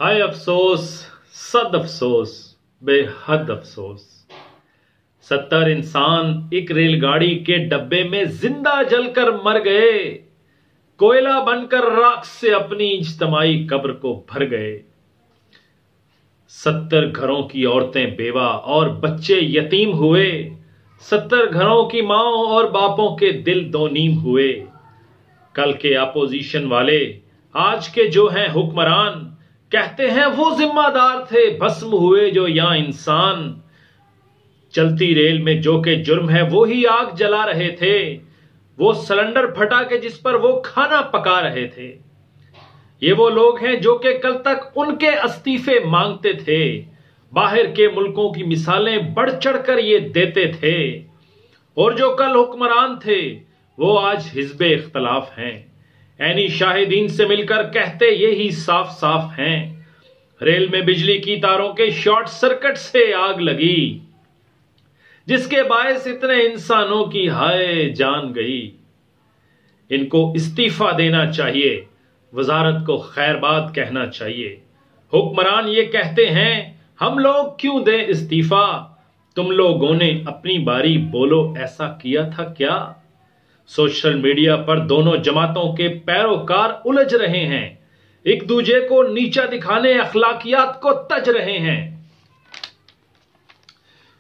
ہائے افسوس، صد افسوس، بے حد افسوس۔ 70 انسان ایک ریل گاڑی کے ڈبے میں زندہ جل کر مر گئے، کوئلہ بن کر راکھ سے اپنی اجتماعی قبر کو بھر گئے۔ 70 گھروں کی عورتیں بیوہ اور بچے یتیم ہوئے، 70 گھروں کی ماؤں اور باپوں کے دل دو نیم ہوئے۔ کل کے اپوزیشن والے آج کے جو ہیں حکمران، کہتے ہیں وہ ذمہ دار تھے، بھسم ہوئے جو یہاں انسان۔ چلتی ریل میں جو کہ جرم ہے وہی آگ جلا رہے تھے، وہ سلنڈر پھٹا کے جس پر وہ کھانا پکا رہے تھے۔ یہ وہ لوگ ہیں جو کہ کل تک ان کے استعفے مانگتے تھے، باہر کے ملکوں کی مثالیں بڑھ چڑھ کر یہ دیتے تھے، اور جو کل حکمران تھے وہ آج حزب اختلاف ہیں۔ عینی شاہدین سے مل کر کہتے یہی صاف صاف ہیں، ریل میں بجلی کی تاروں کے شارٹ سرکٹ سے آگ لگی، جس کے باعث اتنے انسانوں کی ہائے جان گئی۔ ان کو استعفیٰ دینا چاہیے، وزارت کو خیر بات کہنا چاہیے۔ حکمران یہ کہتے ہیں ہم لوگ کیوں دیں استعفیٰ، تم لوگوں نے اپنی باری بولو ایسا کیا تھا کیا؟ سوشل میڈیا پر دونوں جماعتوں کے پیروکار الجھ رہے ہیں، ایک دوسرے کو نیچا دکھانے اخلاقیات کو تج رہے ہیں۔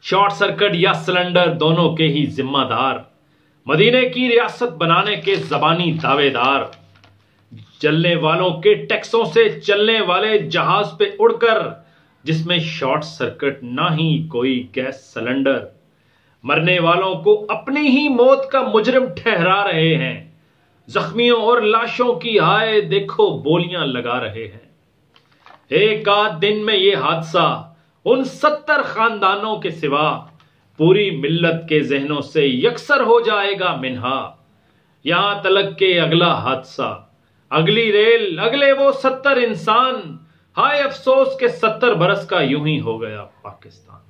شارٹ سرکٹ یا سلنڈر دونوں کے ہی ذمہ دار، مدینے کی ریاست بنانے کے زبانی دعوے دار، جلنے والوں کے ٹیکسوں سے چلنے والے جہاز پہ اڑ کر جس میں شارٹ سرکٹ نہ ہی کوئی گیس سلنڈر، مرنے والوں کو اپنی ہی موت کا مجرم ٹھہرا رہے ہیں، زخمیوں اور لاشوں کی ہائے دیکھو بولیاں لگا رہے ہیں۔ ایک آدھ دن میں یہ حادثہ ان 70 خاندانوں کے سوا پوری ملت کے ذہنوں سے یکسر ہو جائے گا منہا۔ یہاں تلک کہ اگلا حادثہ، اگلی ریل، اگلے وہ 70 انسان، ہائے افسوس کہ 70 برس کا یوں ہی ہو گیا پاکستان۔